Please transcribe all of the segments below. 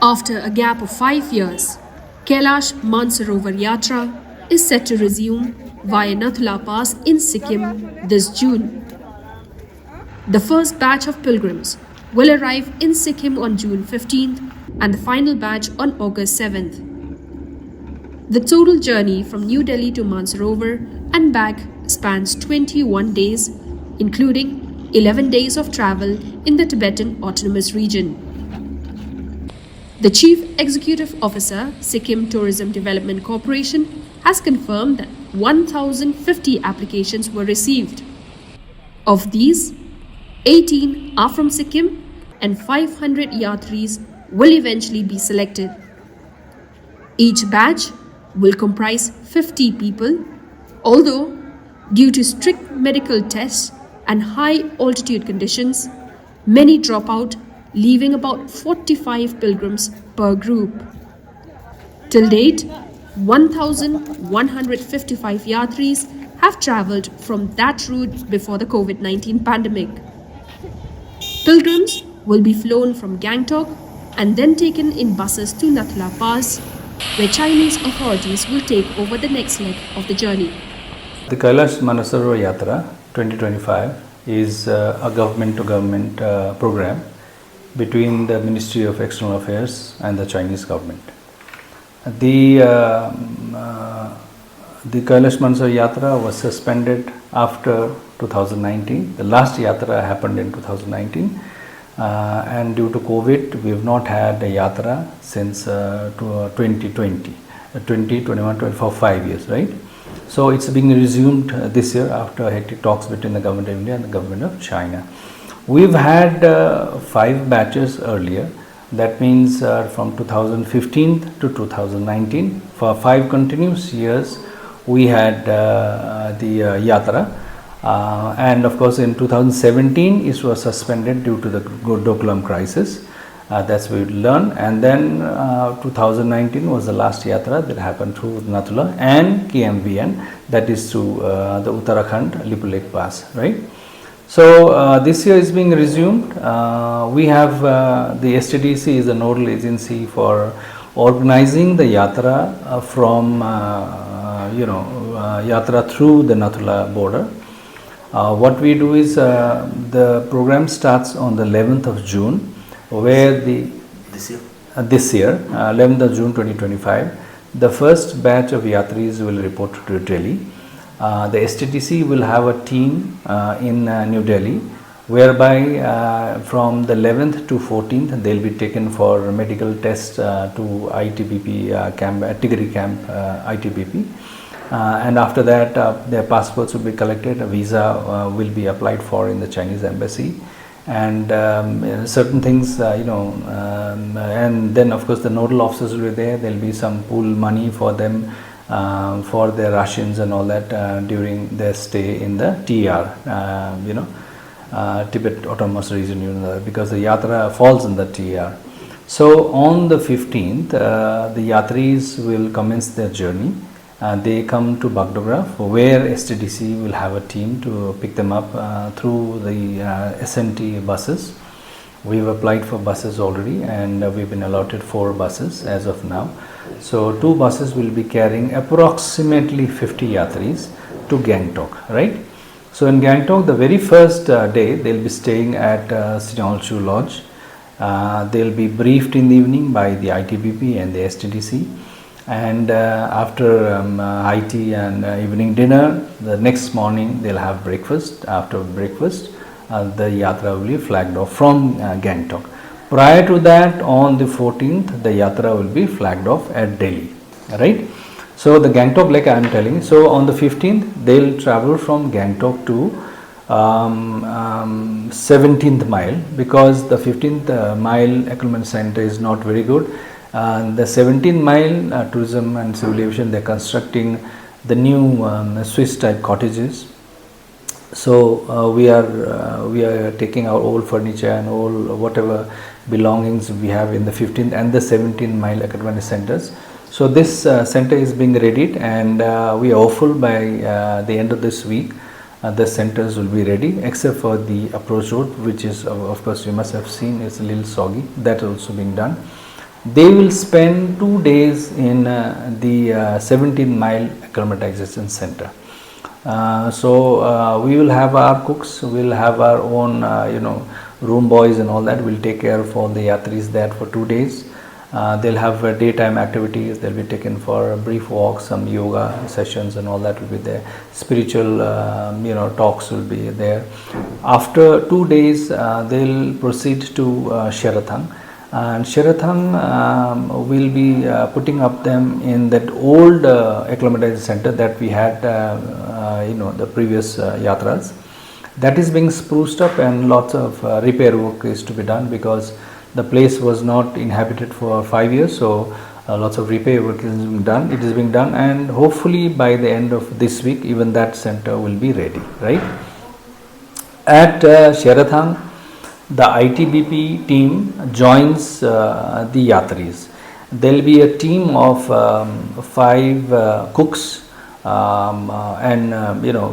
After a gap of 5 years, Kailash Mansarovar Yatra is set to resume via Nathula Pass in Sikkim this June. The first batch of pilgrims will arrive in Sikkim on June 15th and the final batch on August 7th. The total journey from New Delhi to Mansarovar and back spans 21 days, including 11 days of travel in the Tibetan Autonomous Region. The Chief Executive Officer, Sikkim Tourism Development Corporation, has confirmed that 1,050 applications were received. Of these, 18 are from Sikkim and 500 yatris will eventually be selected. Each batch will comprise 50 people, although due to strict medical tests and high altitude conditions, many drop out, leaving about 45 pilgrims per group. Till date, 1,155 yatris have travelled from that route before the COVID-19 pandemic. Pilgrims will be flown from Gangtok and then taken in buses to Nathula Pass, where Chinese authorities will take over the next leg of the journey. The Kailash Mansarovar Yatra 2025 is a government-to-government program between the Ministry of External Affairs and the Chinese government. The Kailash Mansarovar Yatra was suspended after 2019. The last Yatra happened in 2019 and due to COVID we have not had a Yatra since 2020, 2021 for 5 years, right? So it's being resumed this year after hectic talks between the government of India and the government of China. We've had 5 batches earlier. That means from 2015 to 2019, for 5 continuous years, we had the Yatra. And of course, in 2017, it was suspended due to the Dokulam crisis. That's what we learned. And then 2019 was the last Yatra that happened through Nathula and KMVN, that is through the Uttarakhand Lipulek Pass, right? So this year is being resumed. We have the STDC is the nodal agency for organizing the Yatra from Yatra through the Nathula border. What we do is the program starts on the 11th of June, where this year 11th of June 2025, the first batch of yatris will report to Delhi. The STTC will have a team in New Delhi, whereby from the 11th to 14th they will be taken for medical tests to ITBP camp, Tigri camp ITBP. And after that their passports will be collected, a visa will be applied for in the Chinese embassy, and certain things and then of course the nodal officers will be there. There will be some pool money for them for their rations and all that during their stay in the TR, Tibetan Autonomous Region, because the Yatra falls in the TR. So on the 15th, the Yatris will commence their journey. They come to Bagdograph, where STDC will have a team to pick them up through the SNT buses. We've applied for buses already, and we've been allotted 4 buses as of now. So 2 buses will be carrying approximately 50 yatris to Gangtok, right? So in Gangtok, the very first day, they'll be staying at Sinolchu Lodge. They'll be briefed in the evening by the ITBP and the STDC. And after high tea and evening dinner, the next morning they'll have breakfast. After breakfast, the Yatra will be flagged off from Gangtok. Prior to that, on the 14th, the Yatra will be flagged off at Delhi, right? So the Gangtok, like I am telling, so on the 15th, they'll travel from Gangtok to 17th mile, because the 15th mile acclimatization center is not very good. The 17th mile tourism and civil aviation, they're constructing the new Swiss type cottages. So we are taking our old furniture and all whatever belongings we have in the 15th and the 17th mile acclimatization centers. So this center is being readied, and we are hopeful by the end of this week the centers will be ready, except for the approach road, which is of course you must have seen, it's a little soggy. That is also being done. They will spend 2 days in the 17-mile acclimatization center. We will have our cooks, we'll have our own room boys and all that. We'll take care of all the yatris there for 2 days. They'll have daytime activities, they'll be taken for a brief walks, some yoga sessions and all that will be there. Spiritual talks will be there. After 2 days they'll proceed to Sherathang, and Sherathang will be putting up them in that old acclimatization center that we had the previous yatras. That is being spruced up, and lots of repair work is to be done because the place was not inhabited for 5 years. So lots of repair work is being done. It is being done, and hopefully by the end of this week even that center will be ready, right? At Sherathang, the ITBP team joins the yatris. There will be a team of 5 cooks and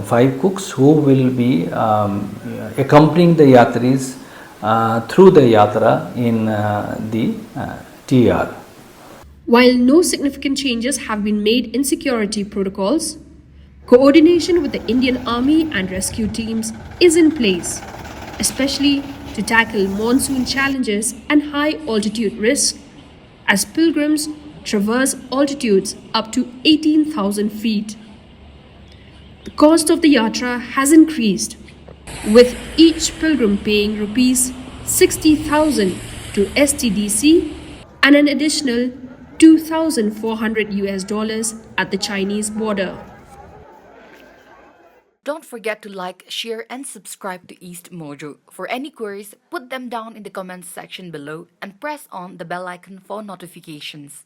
5 cooks who will be accompanying the yatris through the yatra in the TR. While no significant changes have been made in security protocols, coordination with the Indian Army and rescue teams is in place, especially to tackle monsoon challenges and high altitude risks as pilgrims traverse altitudes up to 18,000 feet. The cost of the yatra has increased, with each pilgrim paying rupees 60,000 to STDC and an additional 2,400 US dollars at the Chinese border. Don't forget to like, share, and subscribe to EastMojo. For any queries, put them down in the comments section below and press on the bell icon for notifications.